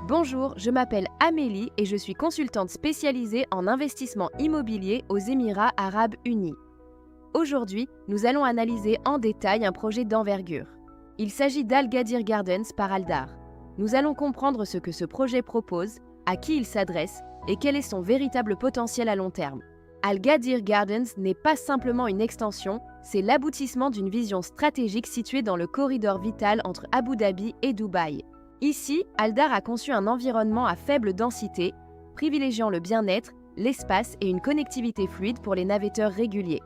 Bonjour, je m'appelle Amélie et je suis consultante spécialisée en investissement immobilier aux Émirats arabes unis. Aujourd'hui, nous allons analyser en détail un projet d'envergure. Il s'agit d'Al Ghadir Gardens par Aldar. Nous allons comprendre ce que ce projet propose, à qui il s'adresse et quel est son véritable potentiel à long terme. Al Ghadir Gardens n'est pas simplement une extension, c'est l'aboutissement d'une vision stratégique située dans le corridor vital entre Abu Dhabi et Dubaï. Ici, Aldar a conçu un environnement à faible densité, privilégiant le bien-être, l'espace et une connectivité fluide pour les navetteurs réguliers.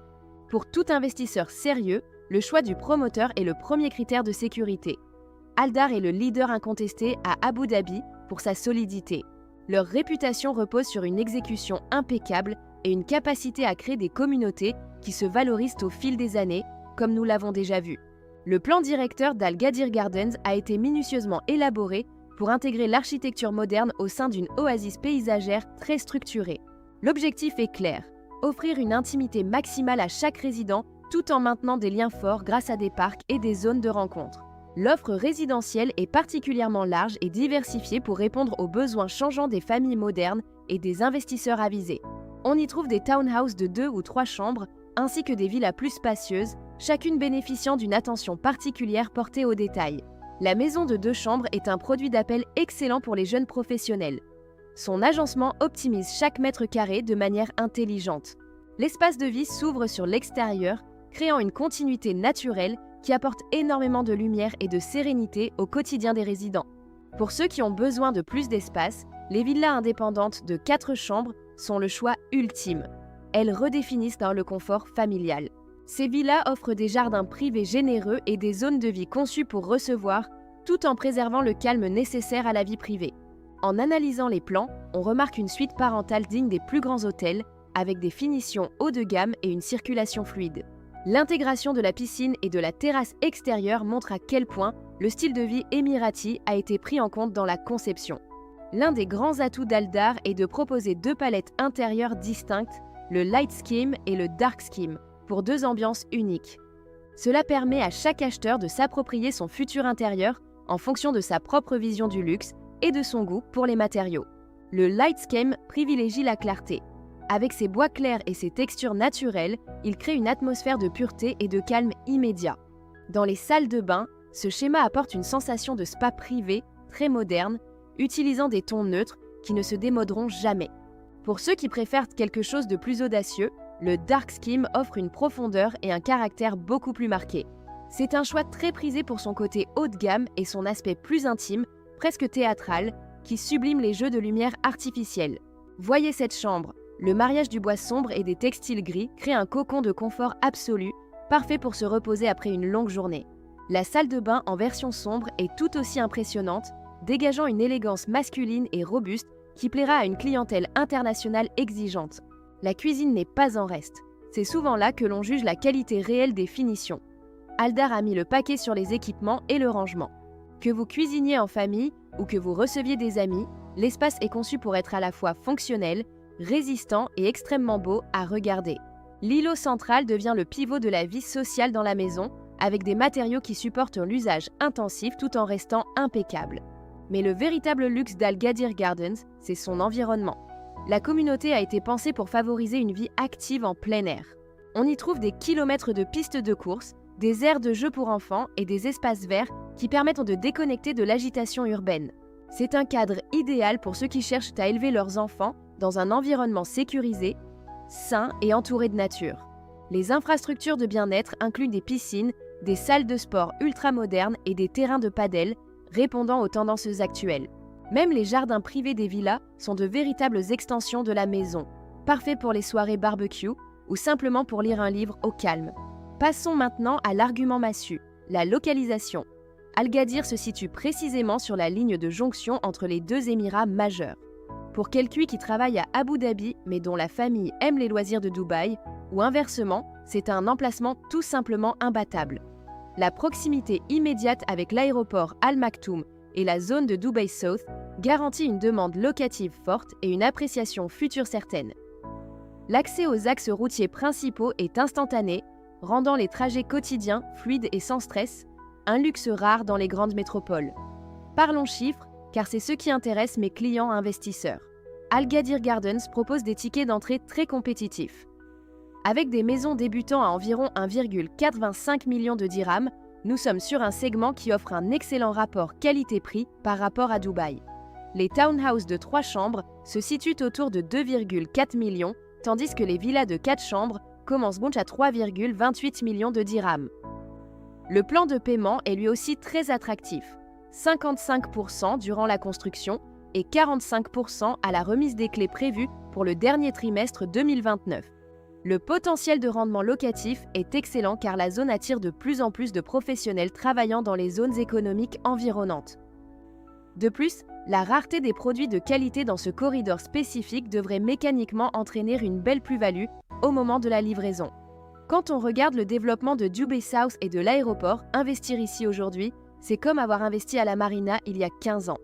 Pour tout investisseur sérieux, le choix du promoteur est le premier critère de sécurité. Aldar est le leader incontesté à Abu Dhabi pour sa solidité. Leur réputation repose sur une exécution impeccable et une capacité à créer des communautés qui se valorisent au fil des années, comme nous l'avons déjà vu. Le plan directeur d'Al Ghadir Gardens a été minutieusement élaboré pour intégrer l'architecture moderne au sein d'une oasis paysagère très structurée. L'objectif est clair, offrir une intimité maximale à chaque résident tout en maintenant des liens forts grâce à des parcs et des zones de rencontre. L'offre résidentielle est particulièrement large et diversifiée pour répondre aux besoins changeants des familles modernes et des investisseurs avisés. On y trouve des townhouses de 2 ou 3 chambres, ainsi que des villas plus spacieuses, chacune bénéficiant d'une attention particulière portée aux détails. La maison de 2 chambres est un produit d'appel excellent pour les jeunes professionnels. Son agencement optimise chaque mètre carré de manière intelligente. L'espace de vie s'ouvre sur l'extérieur, créant une continuité naturelle qui apporte énormément de lumière et de sérénité au quotidien des résidents. Pour ceux qui ont besoin de plus d'espace, les villas indépendantes de 4 chambres sont le choix ultime. Elles redéfinissent dans le confort familial. Ces villas offrent des jardins privés généreux et des zones de vie conçues pour recevoir, tout en préservant le calme nécessaire à la vie privée. En analysant les plans, on remarque une suite parentale digne des plus grands hôtels, avec des finitions haut de gamme et une circulation fluide. L'intégration de la piscine et de la terrasse extérieure montre à quel point le style de vie émirati a été pris en compte dans la conception. L'un des grands atouts d'Aldar est de proposer 2 palettes intérieures distinctes, le Light Scheme et le Dark Scheme, pour 2 ambiances uniques. Cela permet à chaque acheteur de s'approprier son futur intérieur en fonction de sa propre vision du luxe et de son goût pour les matériaux. Le Light Scheme privilégie la clarté. Avec ses bois clairs et ses textures naturelles, il crée une atmosphère de pureté et de calme immédiat. Dans les salles de bain, ce schéma apporte une sensation de spa privé très moderne, utilisant des tons neutres qui ne se démoderont jamais. Pour ceux qui préfèrent quelque chose de plus audacieux, le Dark Scheme offre une profondeur et un caractère beaucoup plus marqués. C'est un choix très prisé pour son côté haut de gamme et son aspect plus intime, presque théâtral, qui sublime les jeux de lumière artificielle. Voyez cette chambre. Le mariage du bois sombre et des textiles gris crée un cocon de confort absolu, parfait pour se reposer après une longue journée. La salle de bain en version sombre est tout aussi impressionnante, dégageant une élégance masculine et robuste qui plaira à une clientèle internationale exigeante. La cuisine n'est pas en reste. C'est souvent là que l'on juge la qualité réelle des finitions. Aldar a mis le paquet sur les équipements et le rangement. Que vous cuisiniez en famille ou que vous receviez des amis, l'espace est conçu pour être à la fois fonctionnel, résistant et extrêmement beau à regarder. L'îlot central devient le pivot de la vie sociale dans la maison, avec des matériaux qui supportent l'usage intensif tout en restant impeccables. Mais le véritable luxe d'Al Ghadir Gardens, c'est son environnement. La communauté a été pensée pour favoriser une vie active en plein air. On y trouve des kilomètres de pistes de course, des aires de jeux pour enfants et des espaces verts qui permettent de déconnecter de l'agitation urbaine. C'est un cadre idéal pour ceux qui cherchent à élever leurs enfants dans un environnement sécurisé, sain et entouré de nature. Les infrastructures de bien-être incluent des piscines, des salles de sport ultramodernes et des terrains de padel, répondant aux tendances actuelles. Même les jardins privés des villas sont de véritables extensions de la maison, parfaits pour les soirées barbecue ou simplement pour lire un livre au calme. Passons maintenant à l'argument massu, la localisation. Al Ghadir se situe précisément sur la ligne de jonction entre les 2 émirats majeurs. Pour quelqu'un qui travaille à Abu Dhabi mais dont la famille aime les loisirs de Dubaï, ou inversement, c'est un emplacement tout simplement imbattable. La proximité immédiate avec l'aéroport Al Maktoum et la zone de Dubai South garantit une demande locative forte et une appréciation future certaine. L'accès aux axes routiers principaux est instantané, rendant les trajets quotidiens fluides et sans stress, un luxe rare dans les grandes métropoles. Parlons chiffres, car c'est ce qui intéresse mes clients investisseurs. Al Ghadir Gardens propose des tickets d'entrée très compétitifs. Avec des maisons débutant à environ 1,85 million de dirhams, nous sommes sur un segment qui offre un excellent rapport qualité-prix par rapport à Dubaï. Les townhouses de 3 chambres se situent autour de 2,4 millions, tandis que les villas de 4 chambres commencent à 3,28 millions de dirhams. Le plan de paiement est lui aussi très attractif, 55% durant la construction et 45% à la remise des clés prévue pour le dernier trimestre 2029. Le potentiel de rendement locatif est excellent car la zone attire de plus en plus de professionnels travaillant dans les zones économiques environnantes. De plus, la rareté des produits de qualité dans ce corridor spécifique devrait mécaniquement entraîner une belle plus-value au moment de la livraison. Quand on regarde le développement de Dubai South et de l'aéroport, investir ici aujourd'hui, c'est comme avoir investi à la Marina il y a 15 ans.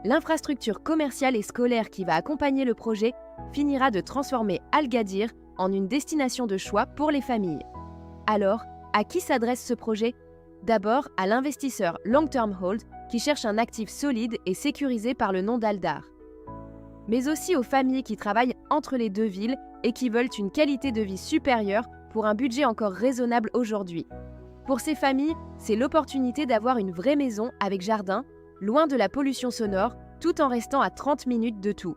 L'infrastructure commerciale et scolaire qui va accompagner le projet finira de transformer Al Ghadir en une destination de choix pour les familles. Alors, à qui s'adresse ce projet ? D'abord, à l'investisseur Long Term Hold qui cherche un actif solide et sécurisé par le nom d'Aldar. Mais aussi aux familles qui travaillent entre les deux villes et qui veulent une qualité de vie supérieure pour un budget encore raisonnable aujourd'hui. Pour ces familles, c'est l'opportunité d'avoir une vraie maison avec jardin, loin de la pollution sonore, tout en restant à 30 minutes de tout.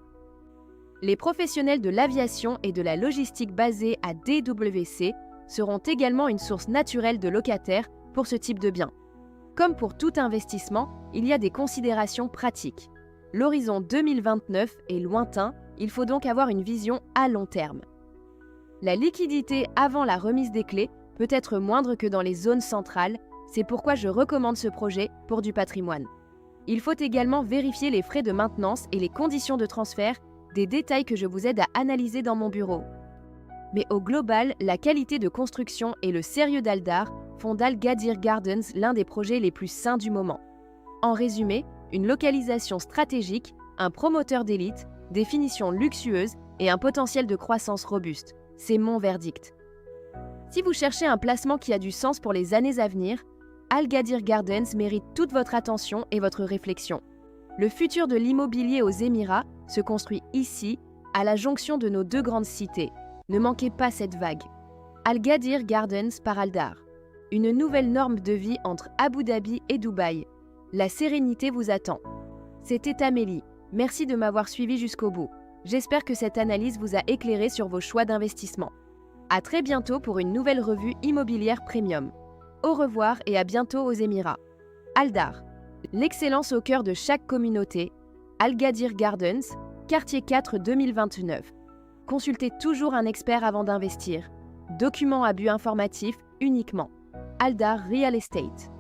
Les professionnels de l'aviation et de la logistique basés à DWC seront également une source naturelle de locataires pour ce type de bien. Comme pour tout investissement, il y a des considérations pratiques. L'horizon 2029 est lointain, il faut donc avoir une vision à long terme. La liquidité avant la remise des clés peut être moindre que dans les zones centrales, c'est pourquoi je recommande ce projet pour du patrimoine. Il faut également vérifier les frais de maintenance et les conditions de transfert, des détails que je vous aide à analyser dans mon bureau. Mais au global, la qualité de construction et le sérieux d'Aldar font d'Al Ghadir Gardens l'un des projets les plus sains du moment. En résumé, une localisation stratégique, un promoteur d'élite, des finitions luxueuses et un potentiel de croissance robuste. C'est mon verdict. Si vous cherchez un placement qui a du sens pour les années à venir, Al Ghadir Gardens mérite toute votre attention et votre réflexion. Le futur de l'immobilier aux Émirats se construit ici, à la jonction de nos deux grandes cités. Ne manquez pas cette vague. Al Ghadir Gardens par Aldar. Une nouvelle norme de vie entre Abu Dhabi et Dubaï. La sérénité vous attend. C'était Amélie. Merci de m'avoir suivi jusqu'au bout. J'espère que cette analyse vous a éclairé sur vos choix d'investissement. À très bientôt pour une nouvelle revue immobilière premium. Au revoir et à bientôt aux Émirats. Aldar. L'excellence au cœur de chaque communauté. Al Ghadir Gardens, quartier 4 2029. Consultez toujours un expert avant d'investir. Documents à but informatif uniquement. Aldar Real Estate.